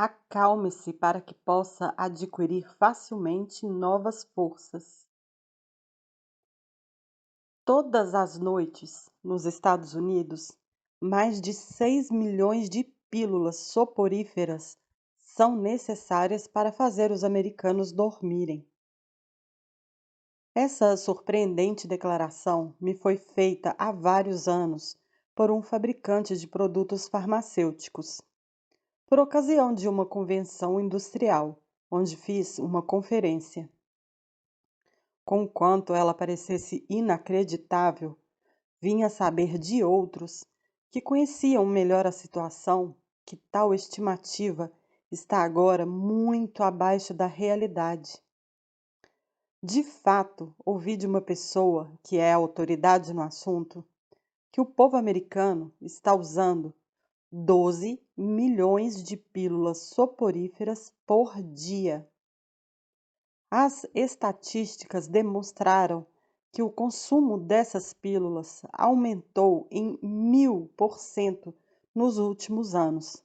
Acalme-se para que possa adquirir facilmente novas forças. Todas as noites, nos Estados Unidos, mais de 6 milhões de pílulas soporíferas são necessárias para fazer os americanos dormirem. Essa surpreendente declaração me foi feita há vários anos por um fabricante de produtos farmacêuticos, por ocasião de uma convenção industrial, onde fiz uma conferência. Conquanto ela parecesse inacreditável, vim a saber de outros que conheciam melhor a situação que tal estimativa está agora muito abaixo da realidade. De fato, ouvi de uma pessoa que é autoridade no assunto que o povo americano está usando 12 milhões de pílulas soporíferas por dia. As estatísticas demonstraram que o consumo dessas pílulas aumentou em 1000% nos últimos anos.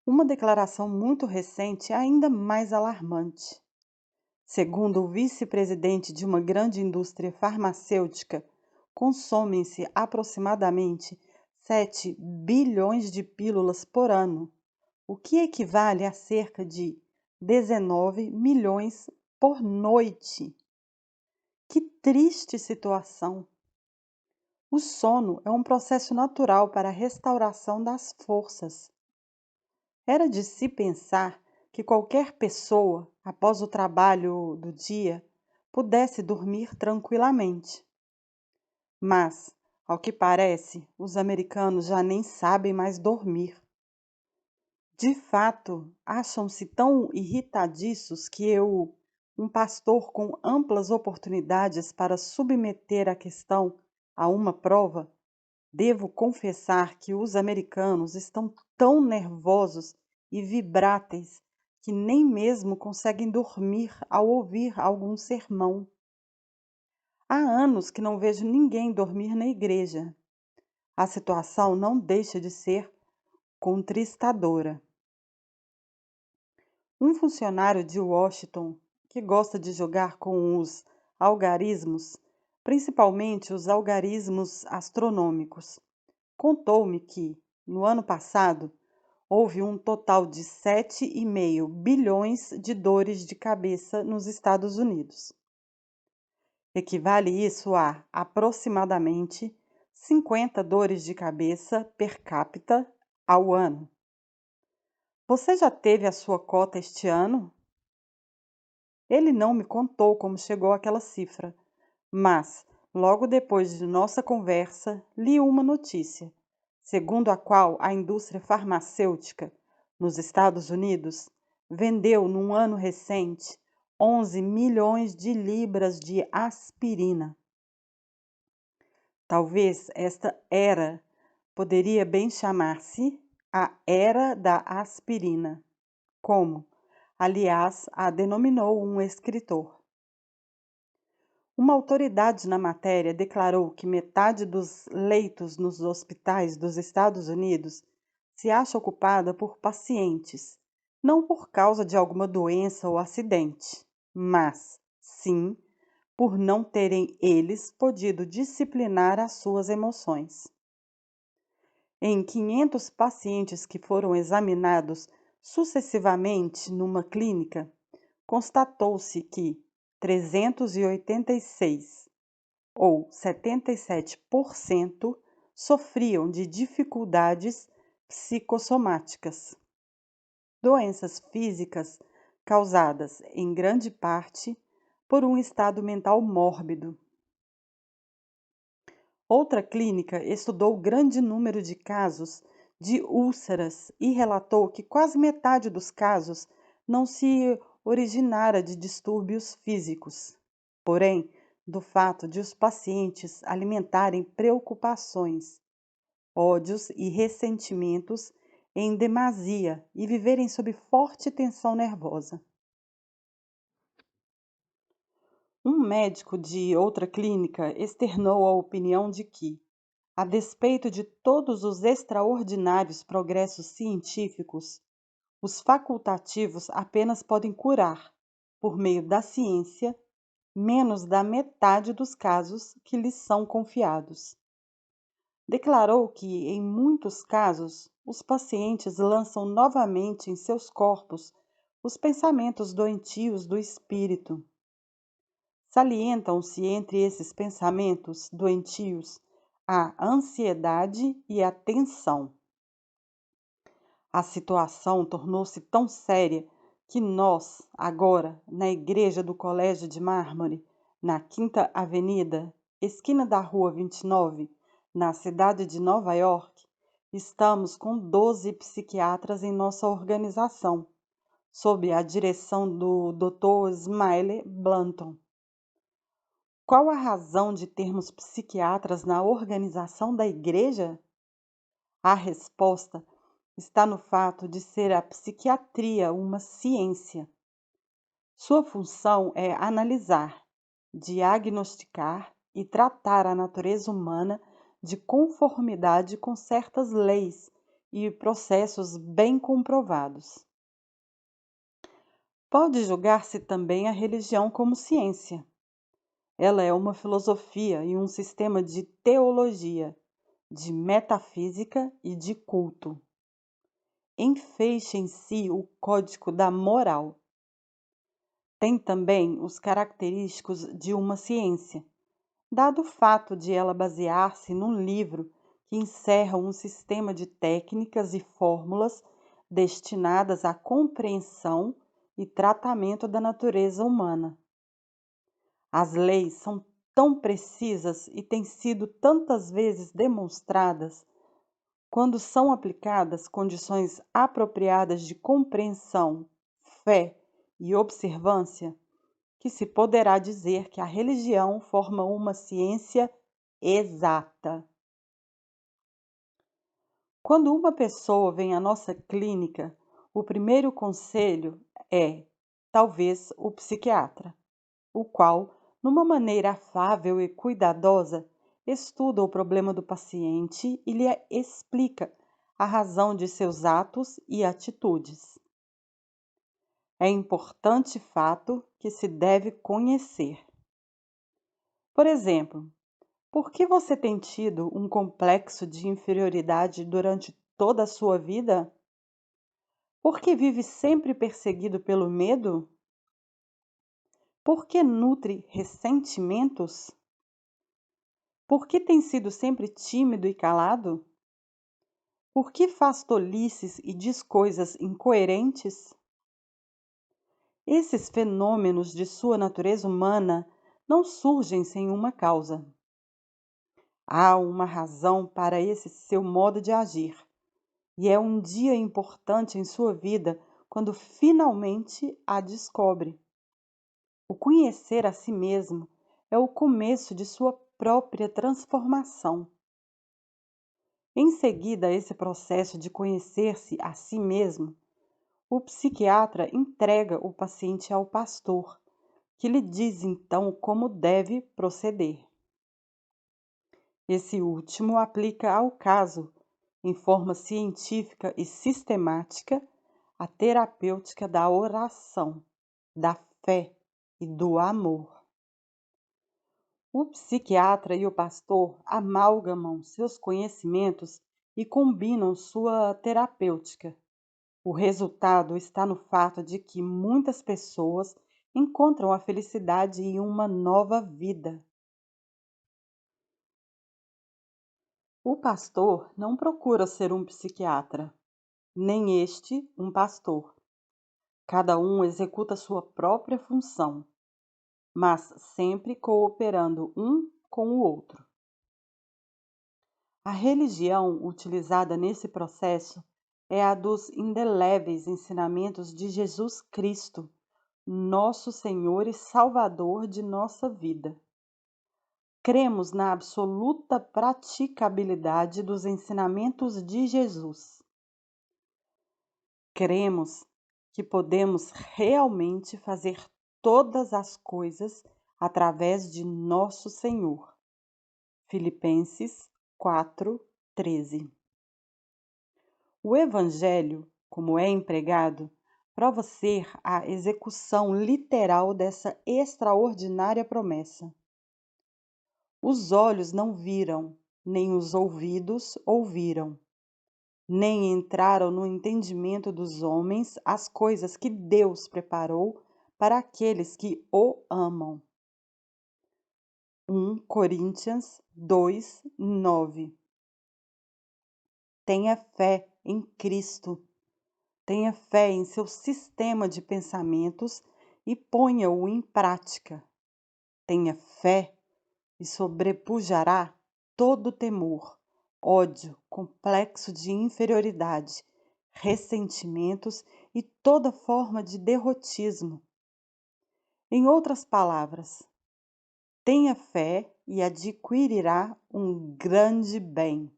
Uma declaração muito recente é ainda mais alarmante. Segundo o vice-presidente de uma grande indústria farmacêutica, consomem-se aproximadamente 7 bilhões de pílulas por ano, o que equivale a cerca de 19 milhões por noite. Que triste situação! O sono é um processo natural para a restauração das forças. Era de se pensar que qualquer pessoa, após o trabalho do dia, pudesse dormir tranquilamente. Mas, ao que parece, os americanos já nem sabem mais dormir. De fato, acham-se tão irritadiços que eu, um pastor com amplas oportunidades para submeter a questão a uma prova, devo confessar que os americanos estão tão nervosos e vibráteis que nem mesmo conseguem dormir ao ouvir algum sermão. Há anos que não vejo ninguém dormir na igreja. A situação não deixa de ser contristadora. Um funcionário de Washington que gosta de jogar com os algarismos, principalmente os algarismos astronômicos, contou-me que, no ano passado, houve um total de 7,5 bilhões de dores de cabeça nos Estados Unidos. Equivale isso a aproximadamente 50 dores de cabeça per capita ao ano. Você já teve a sua cota este ano? Ele não me contou como chegou àquela cifra, mas, logo depois de nossa conversa, li uma notícia, segundo a qual a indústria farmacêutica, nos Estados Unidos, vendeu, num ano recente, 11 milhões de libras de aspirina. Talvez esta era poderia bem chamar-se a Era da Aspirina, como, aliás, a denominou um escritor. Uma autoridade na matéria declarou que metade dos leitos nos hospitais dos Estados Unidos se acha ocupada por pacientes, não por causa de alguma doença ou acidente, mas, sim, por não terem eles podido disciplinar as suas emoções. Em 500 pacientes que foram examinados sucessivamente numa clínica, constatou-se que 386, ou 77%, sofriam de dificuldades psicossomáticas, doenças físicas causadas, em grande parte, por um estado mental mórbido. Outra clínica estudou o grande número de casos de úlceras e relatou que quase metade dos casos não se originara de distúrbios físicos, porém, do fato de os pacientes alimentarem preocupações, ódios e ressentimentos em demasia e viverem sob forte tensão nervosa. Um médico de outra clínica externou a opinião de que, a despeito de todos os extraordinários progressos científicos, Os facultativos apenas podem curar, por meio da ciência, menos da metade dos casos que lhes são confiados. Declarou que, em muitos casos, os pacientes lançam novamente em seus corpos os pensamentos doentios do espírito. Salientam-se entre esses pensamentos doentios a ansiedade e a tensão. A situação tornou-se tão séria que nós, agora, na Igreja do Colégio de Mármore, na Quinta Avenida, esquina da Rua 29, na cidade de Nova York, estamos com 12 psiquiatras em nossa organização, sob a direção do Dr. Smiley Blanton. Qual a razão de termos psiquiatras na organização da Igreja? A resposta está no fato de ser a psiquiatria uma ciência. Sua função é analisar, diagnosticar e tratar a natureza humana de conformidade com certas leis e processos bem comprovados. Pode julgar-se também a religião como ciência. Ela é uma filosofia e um sistema de teologia, de metafísica e de culto. Enfeixe em si o código da moral. Tem também os característicos de uma ciência, dado o fato de ela basear-se num livro que encerra um sistema de técnicas e fórmulas destinadas à compreensão e tratamento da natureza humana. As leis são tão precisas e têm sido tantas vezes demonstradas, quando são aplicadas condições apropriadas de compreensão, fé e observância, que se poderá dizer que a religião forma uma ciência exata. Quando uma pessoa vem à nossa clínica, o primeiro conselho é, talvez, o psiquiatra, o qual, numa maneira afável e cuidadosa, estuda o problema do paciente e lhe explica a razão de seus atos e atitudes. É importante fato que se deve conhecer. Por exemplo, por que você tem tido um complexo de inferioridade durante toda a sua vida? Por que vive sempre perseguido pelo medo? Por que nutre ressentimentos? Por que tem sido sempre tímido e calado? Por que faz tolices e diz coisas incoerentes? Esses fenômenos de sua natureza humana não surgem sem uma causa. Há uma razão para esse seu modo de agir, e é um dia importante em sua vida quando finalmente a descobre. O conhecer a si mesmo é o começo de sua própria transformação. Em seguida a esse processo de conhecer-se a si mesmo, o psiquiatra entrega o paciente ao pastor, que lhe diz então como deve proceder. Esse último aplica ao caso, em forma científica e sistemática, a terapêutica da oração, da fé e do amor. O psiquiatra e o pastor amalgamam seus conhecimentos e combinam sua terapêutica. O resultado está no fato de que muitas pessoas encontram a felicidade em uma nova vida. O pastor não procura ser um psiquiatra, nem este um pastor. Cada um executa sua própria função, mas sempre cooperando um com o outro. A religião utilizada nesse processo é a dos indeléveis ensinamentos de Jesus Cristo, nosso Senhor e Salvador de nossa vida. Cremos na absoluta praticabilidade dos ensinamentos de Jesus. Cremos que podemos realmente fazer todas as coisas através de nosso Senhor. Filipenses 4:13. O Evangelho como é empregado, prova ser a execução literal dessa extraordinária promessa. Os olhos não viram, nem os ouvidos ouviram, nem entraram no entendimento dos homens as coisas que Deus preparou para aqueles que o amam. 1 Coríntios 2, 9. Tenha fé em Cristo. Tenha fé em seu sistema de pensamentos e ponha-o em prática. Tenha fé e sobrepujará todo temor, ódio, complexo de inferioridade, ressentimentos e toda forma de derrotismo. Em outras palavras, tenha fé e adquirirá um grande bem.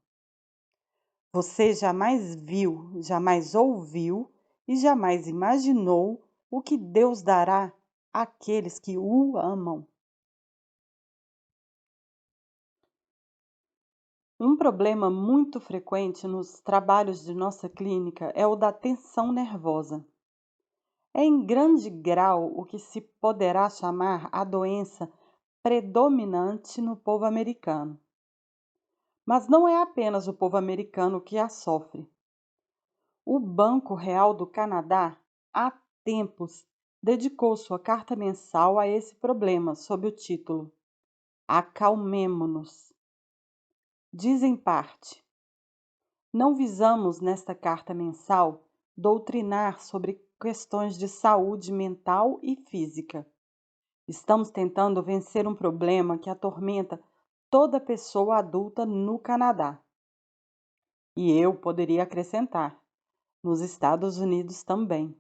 Você jamais viu, jamais ouviu e jamais imaginou o que Deus dará àqueles que o amam. Um problema muito frequente nos trabalhos de nossa clínica é o da tensão nervosa. É em grande grau o que se poderá chamar a doença predominante no povo americano. Mas não é apenas o povo americano que a sofre. O Banco Real do Canadá, há tempos, dedicou sua carta mensal a esse problema, sob o título Acalmemo-nos. Diz em parte: não visamos nesta carta mensal doutrinar sobre questões de saúde mental e física. Estamos tentando vencer um problema que atormenta toda pessoa adulta no Canadá. E eu poderia acrescentar, nos Estados Unidos também.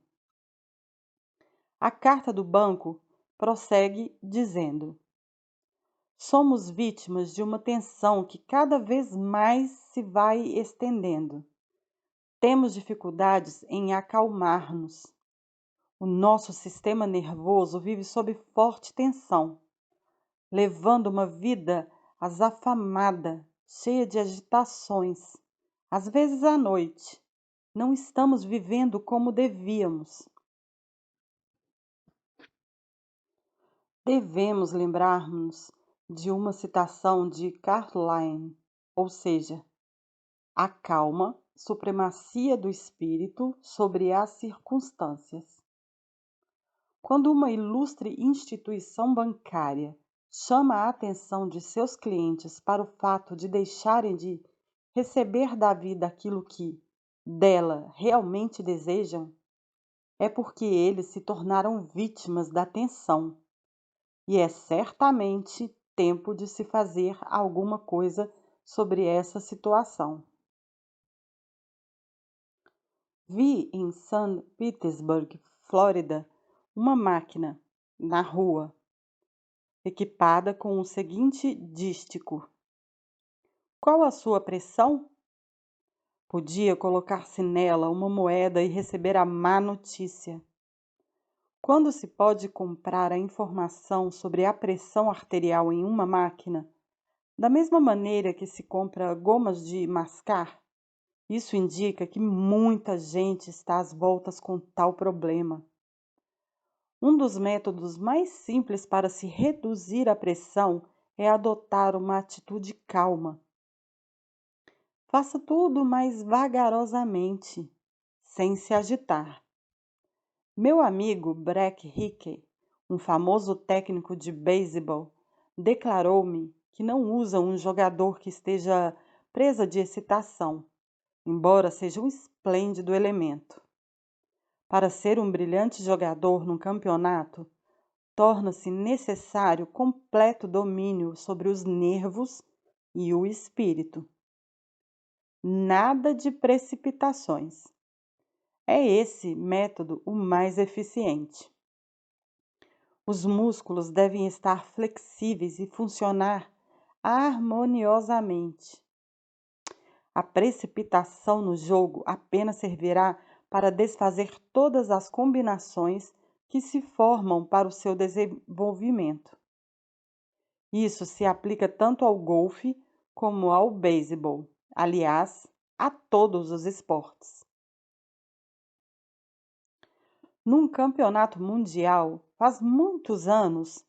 A carta do banco prossegue dizendo: somos vítimas de uma tensão que cada vez mais se vai estendendo. Temos dificuldades em acalmar-nos. O nosso sistema nervoso vive sob forte tensão, levando uma vida azafamada, cheia de agitações. Às vezes à noite, não estamos vivendo como devíamos. Devemos lembrar-nos de uma citação de Carlyle, ou seja, a calma, supremacia do espírito sobre as circunstâncias. Quando uma ilustre instituição bancária chama a atenção de seus clientes para o fato de deixarem de receber da vida aquilo que dela realmente desejam, é porque eles se tornaram vítimas da tensão. E é certamente tempo de se fazer alguma coisa sobre essa situação. Vi em St. Petersburg, Flórida, uma máquina na rua, equipada com o seguinte dístico: qual a sua pressão? Podia colocar-se nela uma moeda e receber a má notícia. Quando se pode comprar a informação sobre a pressão arterial em uma máquina, da mesma maneira que se compra gomas de mascar, isso indica que muita gente está às voltas com tal problema. Um dos métodos mais simples para se reduzir a pressão é adotar uma atitude calma. Faça tudo mais vagarosamente, sem se agitar. Meu amigo Brett Hickey, um famoso técnico de beisebol, declarou-me que não usa um jogador que esteja presa de excitação, embora seja um esplêndido elemento. Para ser um brilhante jogador num campeonato, torna-se necessário completo domínio sobre os nervos e o espírito. Nada de precipitações. É esse método o mais eficiente. Os músculos devem estar flexíveis e funcionar harmoniosamente. A precipitação no jogo apenas servirá para desfazer todas as combinações que se formam para o seu desenvolvimento. Isso se aplica tanto ao golfe como ao beisebol, aliás, a todos os esportes. Num campeonato mundial, faz muitos anos,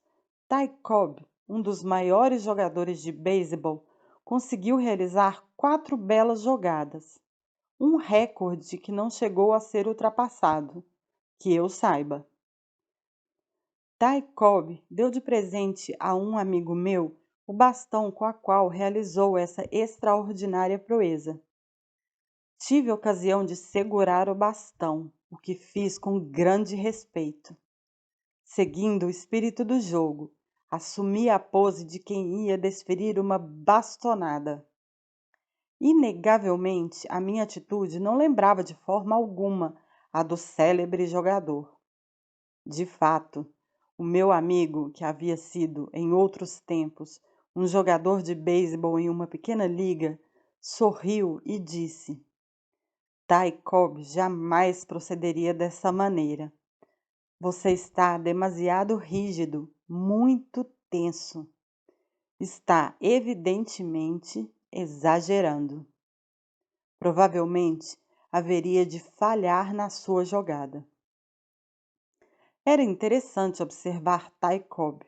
Ty Cobb, um dos maiores jogadores de beisebol, conseguiu realizar 4 belas jogadas, um recorde que não chegou a ser ultrapassado, que eu saiba. Ty Cobb deu de presente a um amigo meu o bastão com a qual realizou essa extraordinária proeza. Tive a ocasião de segurar o bastão, o que fiz com grande respeito. Seguindo o espírito do jogo, assumi a pose de quem ia desferir uma bastonada. Inegavelmente, a minha atitude não lembrava de forma alguma a do célebre jogador. De fato, o meu amigo, que havia sido, em outros tempos, um jogador de beisebol em uma pequena liga, sorriu e disse: Ty Cobb jamais procederia dessa maneira. Você está demasiado rígido, muito tenso. Está evidentemente exagerando. Provavelmente haveria de falhar na sua jogada. Era interessante observar Ty Cobb.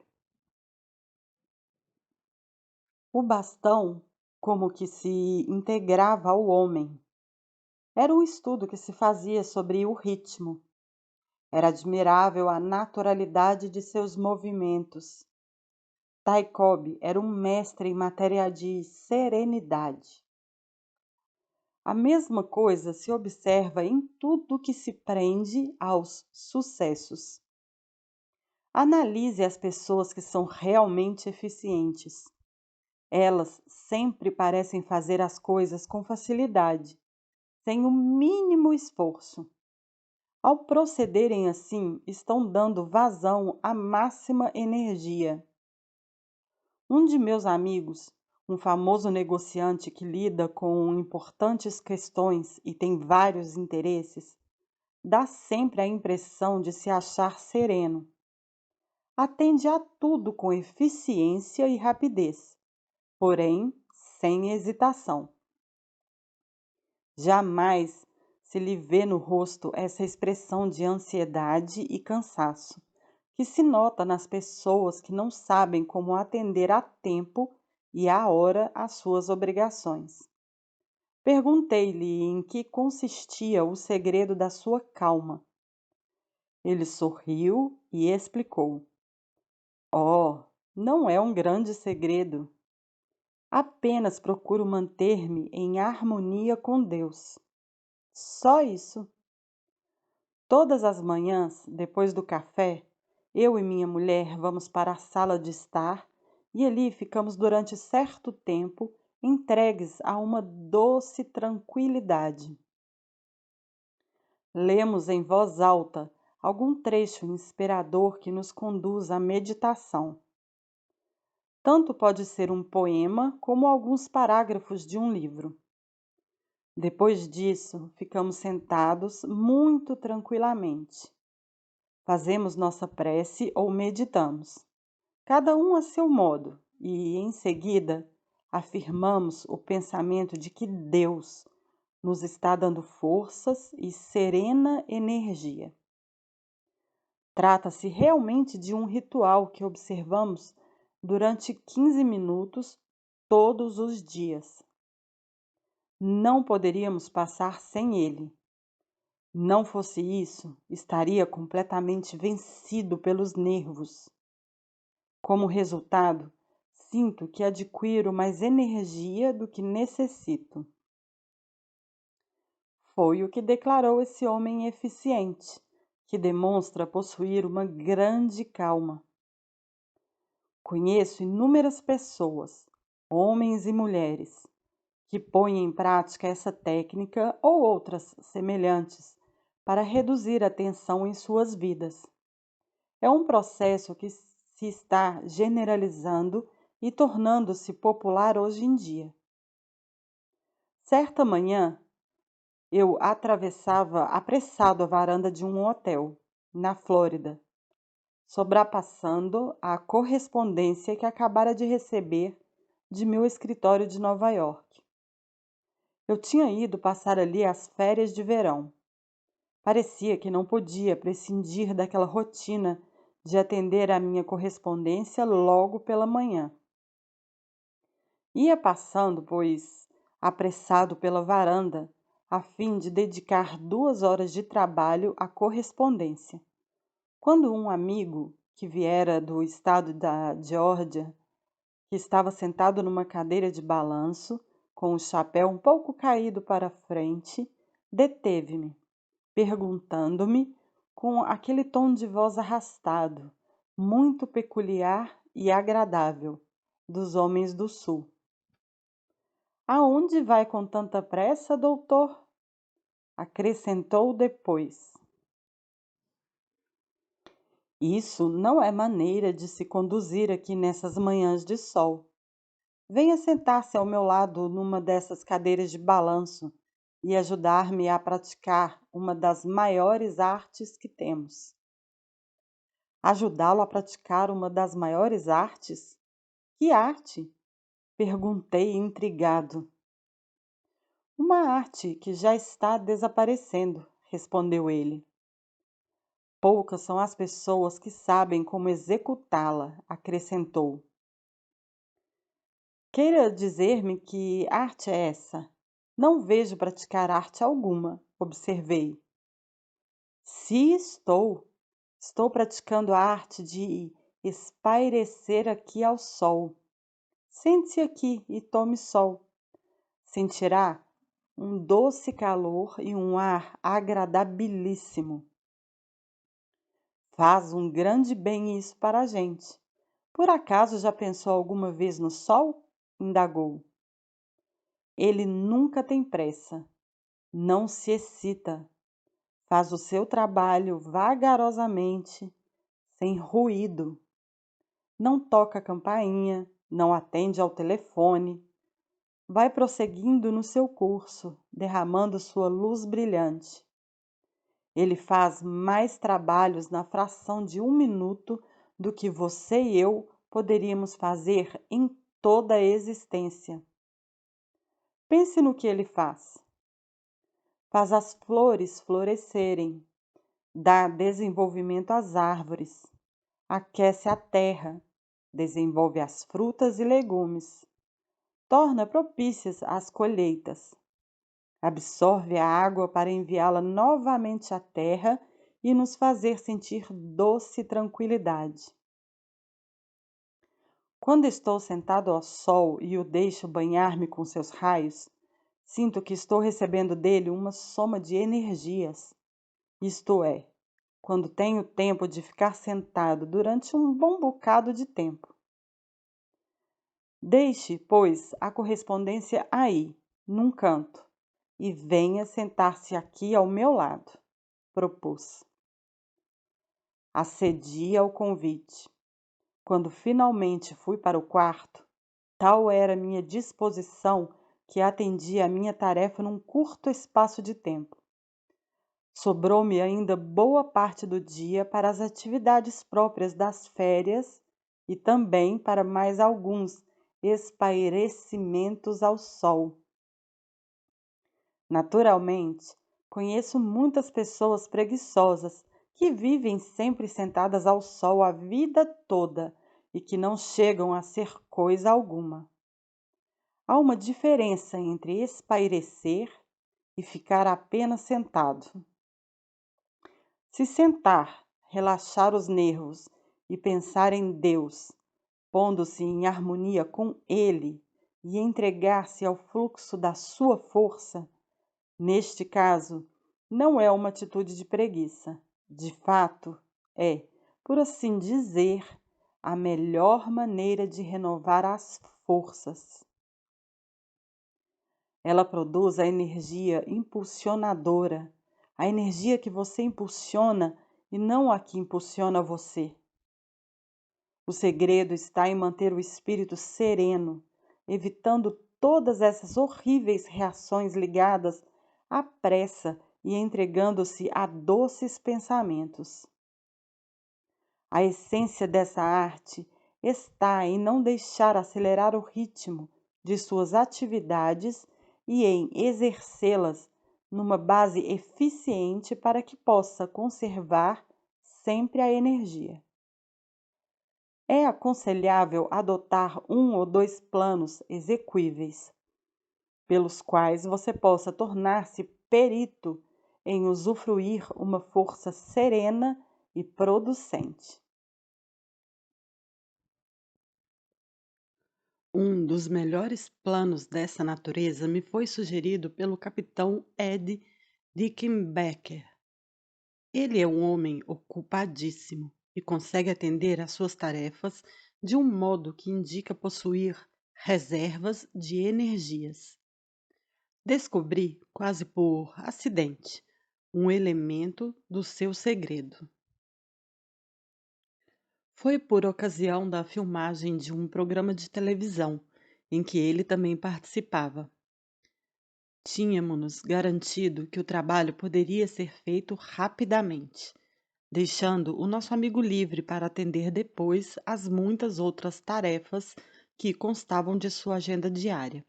O bastão como que se integrava ao homem. Era um estudo que se fazia sobre o ritmo. Era admirável a naturalidade de seus movimentos. Ty Cobb era um mestre em matéria de serenidade. A mesma coisa se observa em tudo que se prende aos sucessos. Analise as pessoas que são realmente eficientes. Elas sempre parecem fazer as coisas com facilidade, sem o mínimo esforço. Ao procederem assim, estão dando vazão à máxima energia. Um de meus amigos, um famoso negociante que lida com importantes questões e tem vários interesses, dá sempre a impressão de se achar sereno. Atende a tudo com eficiência e rapidez, porém sem hesitação. Jamais se lhe vê no rosto essa expressão de ansiedade e cansaço, que se nota nas pessoas que não sabem como atender a tempo e à hora às suas obrigações. Perguntei-lhe em que consistia o segredo da sua calma. Ele sorriu e explicou. Oh, não é um grande segredo. Apenas procuro manter-me em harmonia com Deus. Só isso. Todas as manhãs, depois do café, eu e minha mulher vamos para a sala de estar e ali ficamos durante certo tempo entregues a uma doce tranquilidade. Lemos em voz alta algum trecho inspirador que nos conduz à meditação. Tanto pode ser um poema como alguns parágrafos de um livro. Depois disso, ficamos sentados muito tranquilamente. Fazemos nossa prece ou meditamos, cada um a seu modo, e, em seguida, afirmamos o pensamento de que Deus nos está dando forças e serena energia. Trata-se realmente de um ritual que observamos durante 15 minutos todos os dias. Não poderíamos passar sem ele. Não fosse isso, estaria completamente vencido pelos nervos. Como resultado, sinto que adquiro mais energia do que necessito. Foi o que declarou esse homem eficiente, que demonstra possuir uma grande calma. Conheço inúmeras pessoas, homens e mulheres, que põem em prática essa técnica ou outras semelhantes para reduzir a tensão em suas vidas. É um processo que se está generalizando e tornando-se popular hoje em dia. Certa manhã, eu atravessava apressado a varanda de um hotel, na Flórida, sobrepassando a correspondência que acabara de receber de meu escritório de Nova York. Eu tinha ido passar ali as férias de verão. Parecia que não podia prescindir daquela rotina de atender à minha correspondência logo pela manhã. Ia passando, pois, apressado pela varanda, a fim de dedicar 2 horas de trabalho à correspondência, quando um amigo, que viera do estado da Geórgia, que estava sentado numa cadeira de balanço, com o chapéu um pouco caído para a frente, deteve-me, perguntando-me, com aquele tom de voz arrastado, muito peculiar e agradável, dos homens do sul: "Aonde vai com tanta pressa, doutor?" Acrescentou depois: "Isso não é maneira de se conduzir aqui nessas manhãs de sol. Venha sentar-se ao meu lado numa dessas cadeiras de balanço e ajudar-me a praticar uma das maiores artes que temos." Ajudá-lo a praticar uma das maiores artes? Que arte? Perguntei intrigado. Uma arte que já está desaparecendo, respondeu ele. Poucas são as pessoas que sabem como executá-la, acrescentou. Queira dizer-me que arte é essa? Não vejo praticar arte alguma, observei. Se estou praticando a arte de espairecer aqui ao sol. Sente-se aqui e tome sol. Sentirá um doce calor e um ar agradabilíssimo. Faz um grande bem isso para a gente. Por acaso já pensou alguma vez no sol? Indagou. Ele nunca tem pressa, não se excita, faz o seu trabalho vagarosamente, sem ruído. Não toca a campainha, não atende ao telefone. Vai prosseguindo no seu curso, derramando sua luz brilhante. Ele faz mais trabalhos na fração de 1 minuto do que você e eu poderíamos fazer em toda a existência. Pense no que ele faz. Faz as flores florescerem, dá desenvolvimento às árvores, aquece a terra, desenvolve as frutas e legumes, torna propícias as colheitas, absorve a água para enviá-la novamente à terra e nos fazer sentir doce tranquilidade. Quando estou sentado ao sol e o deixo banhar-me com seus raios, sinto que estou recebendo dele uma soma de energias. Isto é, quando tenho tempo de ficar sentado durante um bom bocado de tempo. Deixe, pois, a correspondência aí, num canto, e venha sentar-se aqui ao meu lado, propus. Acedi ao convite. Quando finalmente fui para o quarto, tal era minha disposição que atendi a minha tarefa num curto espaço de tempo. Sobrou-me ainda boa parte do dia para as atividades próprias das férias e também para mais alguns espairecimentos ao sol. Naturalmente, conheço muitas pessoas preguiçosas que vivem sempre sentadas ao sol a vida toda e que não chegam a ser coisa alguma. Há uma diferença entre espairecer e ficar apenas sentado. Se sentar, relaxar os nervos e pensar em Deus, pondo-se em harmonia com Ele e entregar-se ao fluxo da sua força, neste caso, não é uma atitude de preguiça. De fato, é, por assim dizer, a melhor maneira de renovar as forças. Ela produz a energia impulsionadora, a energia que você impulsiona e não a que impulsiona você. O segredo está em manter o espírito sereno, evitando todas essas horríveis reações ligadas à pressa e entregando-se a doces pensamentos. A essência dessa arte está em não deixar acelerar o ritmo de suas atividades e em exercê-las numa base eficiente para que possa conservar sempre a energia. É aconselhável adotar um ou dois planos exequíveis, pelos quais você possa tornar-se perito em usufruir uma força serena e producente. Um dos melhores planos dessa natureza me foi sugerido pelo capitão Ed Rickenbacker. Ele é um homem ocupadíssimo e consegue atender às suas tarefas de um modo que indica possuir reservas de energias. Descobri, quase por acidente, um elemento do seu segredo. Foi por ocasião da filmagem de um programa de televisão, em que ele também participava. Tínhamos-nos garantido que o trabalho poderia ser feito rapidamente, deixando o nosso amigo livre para atender depois às muitas outras tarefas que constavam de sua agenda diária.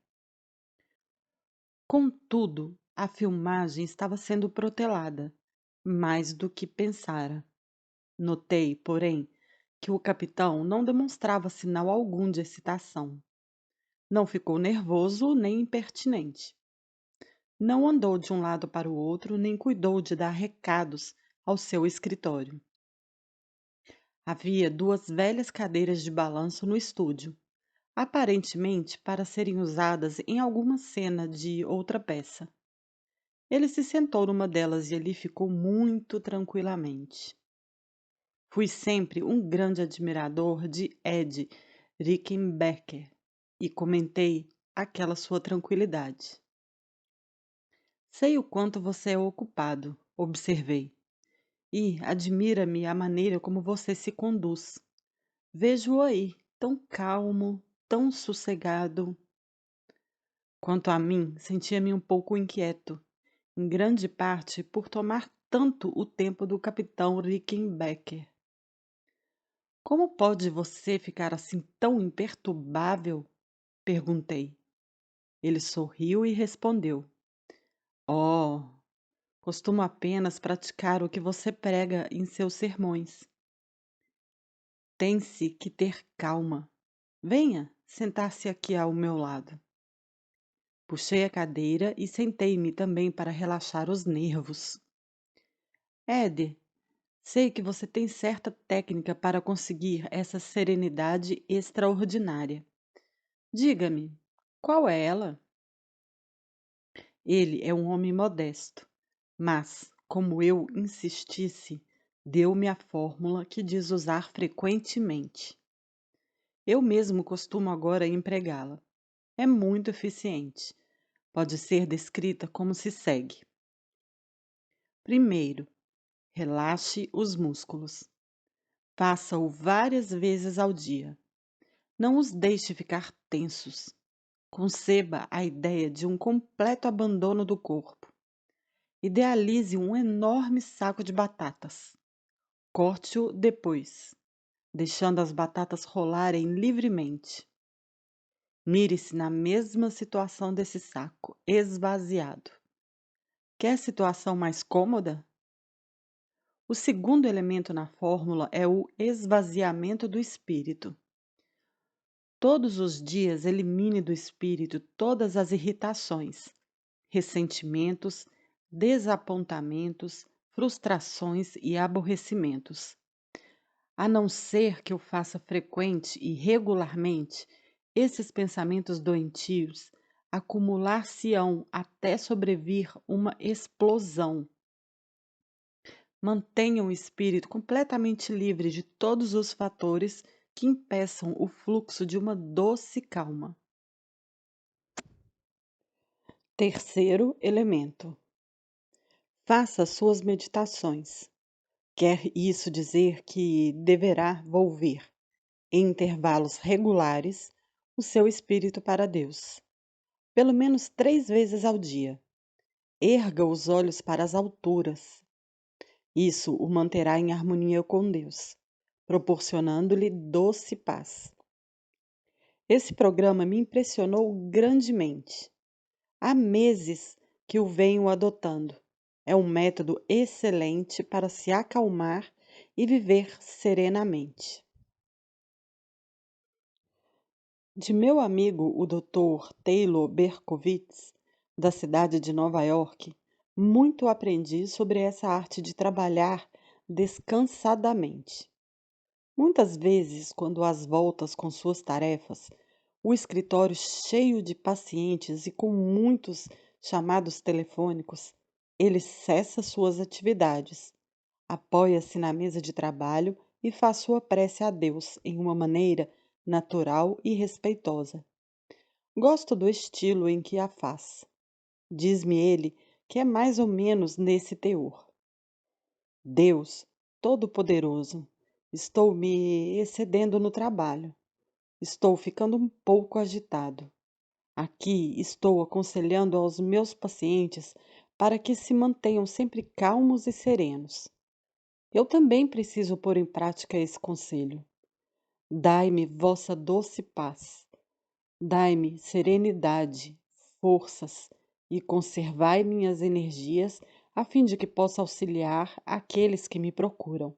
Contudo, a filmagem estava sendo protelada, mais do que pensara. Notei, porém, que o capitão não demonstrava sinal algum de excitação. Não ficou nervoso nem impertinente. Não andou de um lado para o outro, nem cuidou de dar recados ao seu escritório. Havia duas velhas cadeiras de balanço no estúdio, aparentemente para serem usadas em alguma cena de outra peça. Ele se sentou numa delas e ali ficou muito tranquilamente. Fui sempre um grande admirador de Ed Rickenbacker e comentei aquela sua tranquilidade. Sei o quanto você é ocupado, observei, e admira-me a maneira como você se conduz. Vejo-o aí, tão calmo, tão sossegado. Quanto a mim, sentia-me um pouco inquieto, em grande parte por tomar tanto o tempo do capitão Rickenbacker. Como pode você ficar assim tão imperturbável? Perguntei. Ele sorriu e respondeu: Oh, costumo apenas praticar o que você prega em seus sermões. Tem-se que ter calma. Venha sentar-se aqui ao meu lado. Puxei a cadeira e sentei-me também para relaxar os nervos. Ed, sei que você tem certa técnica para conseguir essa serenidade extraordinária. Diga-me, qual é ela? Ele é um homem modesto, mas, como eu insistisse, deu-me a fórmula que diz usar frequentemente. Eu mesmo costumo agora empregá-la. É muito eficiente. Pode ser descrita como se segue. Primeiro, relaxe os músculos. Faça-o várias vezes ao dia. Não os deixe ficar tensos. Conceba a ideia de um completo abandono do corpo. Idealize um enorme saco de batatas. Corte-o depois, deixando as batatas rolarem livremente. Mire-se na mesma situação desse saco, esvaziado. Quer situação mais cômoda? O segundo elemento na fórmula é o esvaziamento do espírito. Todos os dias elimine do espírito todas as irritações, ressentimentos, desapontamentos, frustrações e aborrecimentos. A não ser que o faça frequente e regularmente, esses pensamentos doentios acumular-se-ão até sobrevir uma explosão. Mantenha o espírito completamente livre de todos os fatores que impeçam o fluxo de uma doce calma. Terceiro elemento. Faça suas meditações. Quer isso dizer que deverá volver, em intervalos regulares, o seu espírito para Deus, pelo menos 3 vezes ao dia. Erga os olhos para as alturas. Isso o manterá em harmonia com Deus, proporcionando-lhe doce paz. Esse programa me impressionou grandemente. Há meses que o venho adotando. É um método excelente para se acalmar e viver serenamente. De meu amigo, o Dr. Taylor Berkowitz, da cidade de Nova York, muito aprendi sobre essa arte de trabalhar descansadamente. Muitas vezes, quando às voltas com suas tarefas, o escritório cheio de pacientes e com muitos chamados telefônicos, ele cessa suas atividades, apoia-se na mesa de trabalho e faz sua prece a Deus em uma maneira natural e respeitosa. Gosto do estilo em que a faz. Diz-me ele que é mais ou menos nesse teor. Deus, Todo-Poderoso, estou me excedendo no trabalho. Estou ficando um pouco agitado. Aqui estou aconselhando aos meus pacientes para que se mantenham sempre calmos e serenos. Eu também preciso pôr em prática esse conselho. Dai-me vossa doce paz. Dai-me serenidade, forças e conservai minhas energias a fim de que possa auxiliar aqueles que me procuram.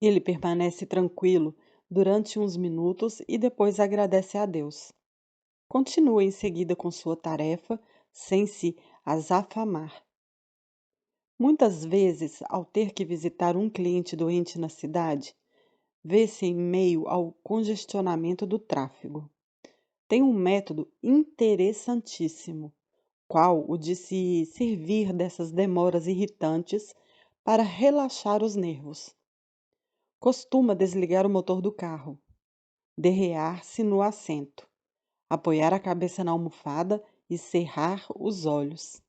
Ele permanece tranquilo durante uns minutos e depois agradece a Deus. Continua em seguida com sua tarefa sem se azafamar. Muitas vezes, ao ter que visitar um cliente doente na cidade, vê-se em meio ao congestionamento do tráfego. Tem um método interessantíssimo, qual o de se servir dessas demoras irritantes para relaxar os nervos. Costuma desligar o motor do carro, derrear-se no assento, apoiar a cabeça na almofada e cerrar os olhos.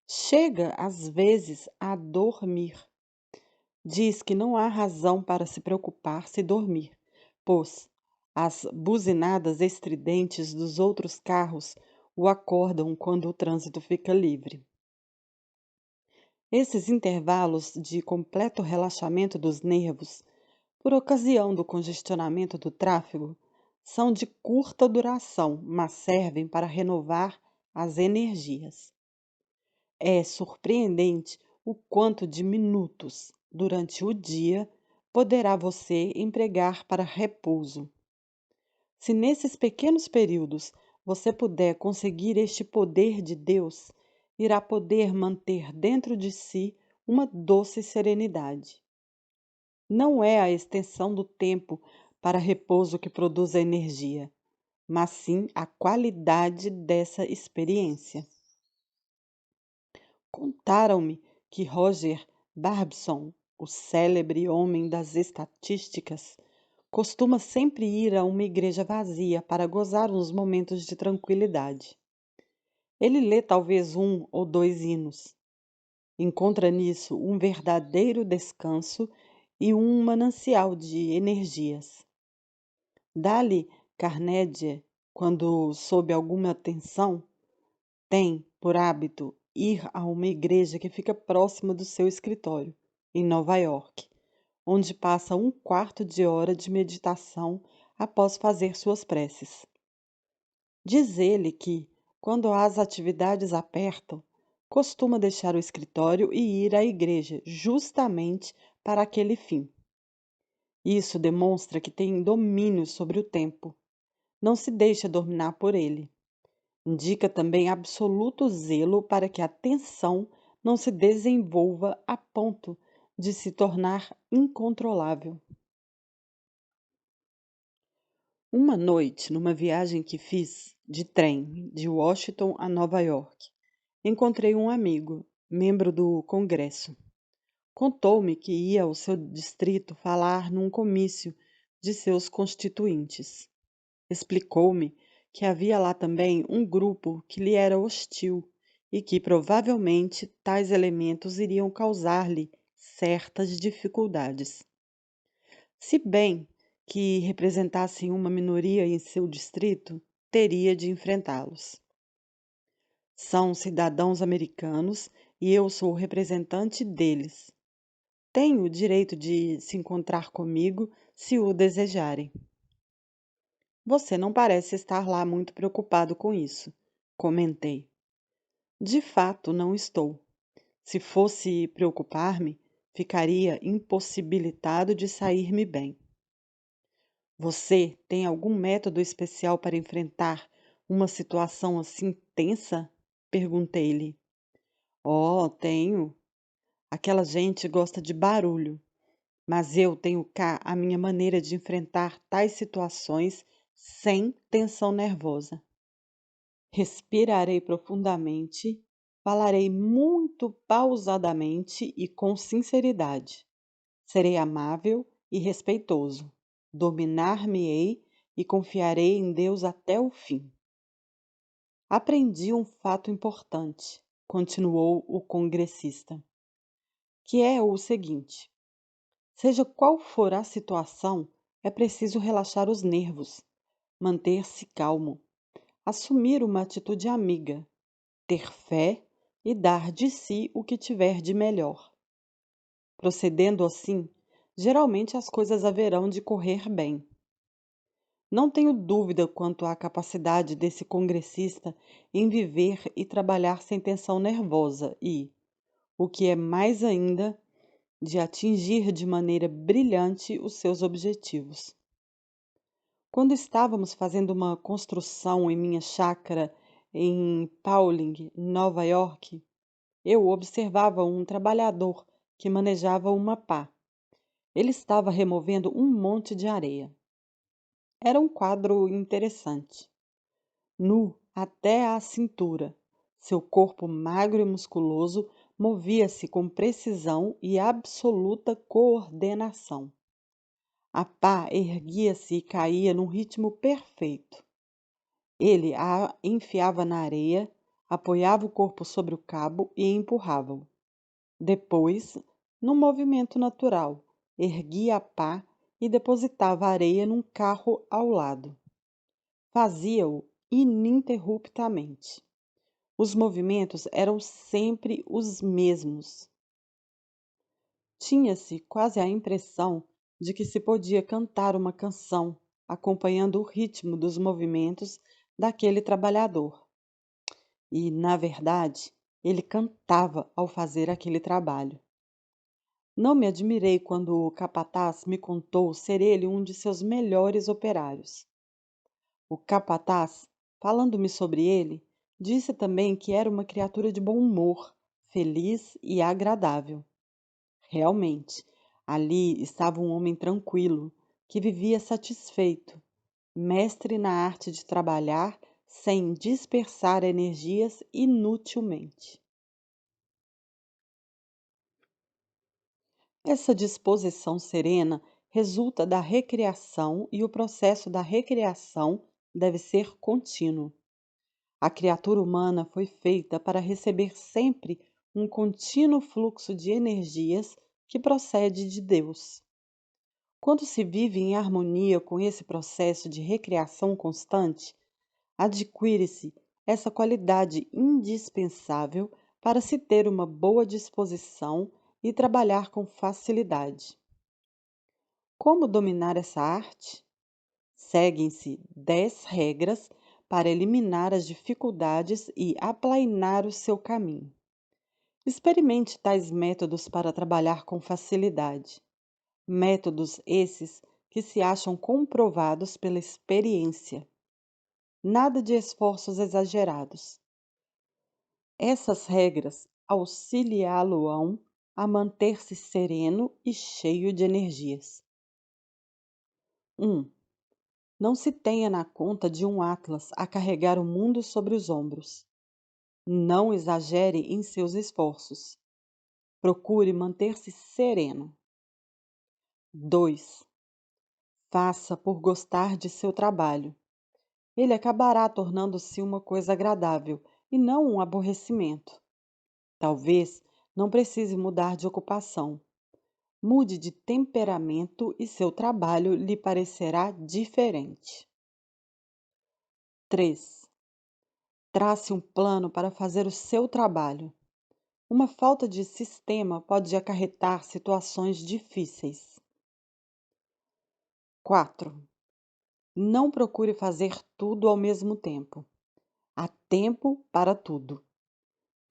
Chega, às vezes, a dormir. Diz que não há razão para se preocupar se dormir, pois as buzinadas estridentes dos outros carros o acordam quando o trânsito fica livre. Esses intervalos de completo relaxamento dos nervos, por ocasião do congestionamento do tráfego, são de curta duração, mas servem para renovar as energias. É surpreendente o quanto de minutos durante o dia poderá você empregar para repouso. Se nesses pequenos períodos você puder conseguir este poder de Deus, irá poder manter dentro de si uma doce serenidade. Não é a extensão do tempo para repouso que produz a energia, mas sim a qualidade dessa experiência. Contaram-me que Roger Barbison, o célebre homem das estatísticas, costuma sempre ir a uma igreja vazia para gozar uns momentos de tranquilidade. Ele lê talvez um ou dois hinos. Encontra nisso um verdadeiro descanso e um manancial de energias. Dali Carnegie, quando sob alguma tensão, tem por hábito ir a uma igreja que fica próxima do seu escritório, em Nova York, onde passa um quarto de hora de meditação após fazer suas preces. Diz ele que, quando as atividades apertam, costuma deixar o escritório e ir à igreja justamente para aquele fim. Isso demonstra que tem domínio sobre o tempo, não se deixa dominar por ele. Indica também absoluto zelo para que a tensão não se desenvolva a ponto de se tornar incontrolável. Uma noite, numa viagem que fiz de trem de Washington a Nova York, encontrei um amigo, membro do Congresso. Contou-me que ia ao seu distrito falar num comício de seus constituintes. Explicou-me que havia lá também um grupo que lhe era hostil e que provavelmente tais elementos iriam causar-lhe certas dificuldades. Se bem que representassem uma minoria em seu distrito, teria de enfrentá-los. São cidadãos americanos e eu sou o representante deles. Tenho o direito de se encontrar comigo se o desejarem. Você não parece estar lá muito preocupado com isso, comentei. De fato, não estou. Se fosse preocupar-me, ficaria impossibilitado de sair-me bem. Você tem algum método especial para enfrentar uma situação assim tensa? Perguntei-lhe. Oh, tenho. Aquela gente gosta de barulho, mas eu tenho cá a minha maneira de enfrentar tais situações sem tensão nervosa. Respirarei profundamente, falarei muito pausadamente e com sinceridade. Serei amável e respeitoso. Dominar-me-ei e confiarei em Deus até o fim. Aprendi um fato importante, continuou o congressista, que é o seguinte: seja qual for a situação, é preciso relaxar os nervos, manter-se calmo, assumir uma atitude amiga, ter fé e dar de si o que tiver de melhor. Procedendo assim, geralmente as coisas haverão de correr bem. Não tenho dúvida quanto à capacidade desse congressista em viver e trabalhar sem tensão nervosa e, o que é mais ainda, de atingir de maneira brilhante os seus objetivos. Quando estávamos fazendo uma construção em minha chácara em Pauling, Nova York, eu observava um trabalhador que manejava uma pá. Ele estava removendo um monte de areia. Era um quadro interessante. Nu até à cintura, seu corpo magro e musculoso movia-se com precisão e absoluta coordenação. A pá erguia-se e caía num ritmo perfeito. Ele a enfiava na areia, apoiava o corpo sobre o cabo e empurrava-o. Depois, num movimento natural, erguia a pá e depositava a areia num carro ao lado. Fazia-o ininterruptamente. Os movimentos eram sempre os mesmos. Tinha-se quase a impressão de que se podia cantar uma canção, acompanhando o ritmo dos movimentos daquele trabalhador. E, na verdade, ele cantava ao fazer aquele trabalho. Não me admirei quando o capataz me contou ser ele um de seus melhores operários. O capataz, falando-me sobre ele, disse também que era uma criatura de bom humor, feliz e agradável. Realmente, ali estava um homem tranquilo, que vivia satisfeito, mestre na arte de trabalhar sem dispersar energias inutilmente. Essa disposição serena resulta da recriação e o processo da recriação deve ser contínuo. A criatura humana foi feita para receber sempre um contínuo fluxo de energias que procede de Deus. Quando se vive em harmonia com esse processo de recriação constante, adquire-se essa qualidade indispensável para se ter uma boa disposição e trabalhar com facilidade. Como dominar essa arte? Seguem-se 10 regras para eliminar as dificuldades e aplainar o seu caminho. Experimente tais métodos para trabalhar com facilidade. Métodos esses que se acham comprovados pela experiência. Nada de esforços exagerados. Essas regras auxiliá-lo-ão a manter-se sereno e cheio de energias. 1. Não se tenha na conta de um atlas a carregar o mundo sobre os ombros. Não exagere em seus esforços. Procure manter-se sereno. 2. Faça por gostar de seu trabalho. Ele acabará tornando-se uma coisa agradável e não um aborrecimento. Talvez não precise mudar de ocupação. Mude de temperamento e seu trabalho lhe parecerá diferente. 3. Trace um plano para fazer o seu trabalho. Uma falta de sistema pode acarretar situações difíceis. 4. Não procure fazer tudo ao mesmo tempo. Há tempo para tudo.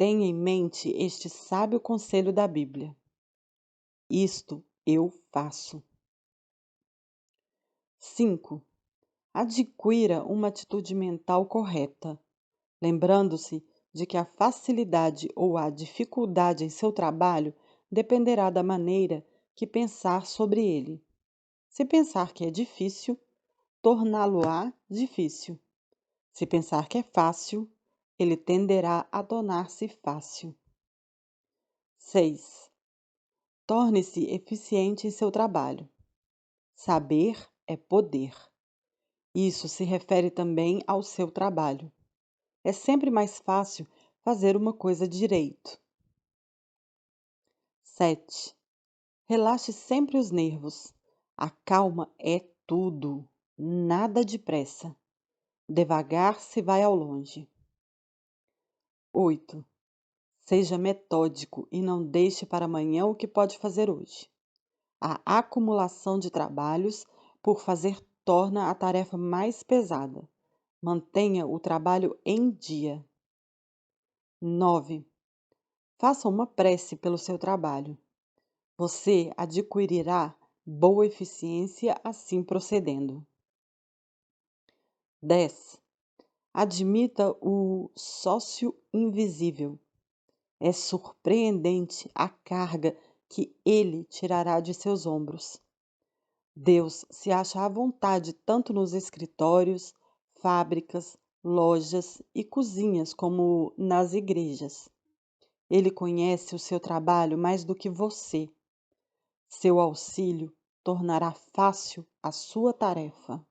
Tenha em mente este sábio conselho da Bíblia: isto eu faço. 5. Adquira uma atitude mental correta, lembrando-se de que a facilidade ou a dificuldade em seu trabalho dependerá da maneira que pensar sobre ele. Se pensar que é difícil, torná-lo-á difícil. Se pensar que é fácil, ele tenderá a tornar-se fácil. 6. Torne-se eficiente em seu trabalho. Saber é poder. Isso se refere também ao seu trabalho. É sempre mais fácil fazer uma coisa direito. 7. Relaxe sempre os nervos. A calma é tudo. Nada de pressa. Devagar se vai ao longe. 8. Seja metódico e não deixe para amanhã o que pode fazer hoje. A acumulação de trabalhos por fazer torna a tarefa mais pesada. Mantenha o trabalho em dia. 9. Faça uma prece pelo seu trabalho. Você adquirirá boa eficiência assim procedendo. 10. Admita o sócio invisível. É surpreendente a carga que ele tirará de seus ombros. Deus se acha à vontade tanto nos escritórios, fábricas, lojas e cozinhas como nas igrejas. Ele conhece o seu trabalho mais do que você. Seu auxílio tornará fácil a sua tarefa.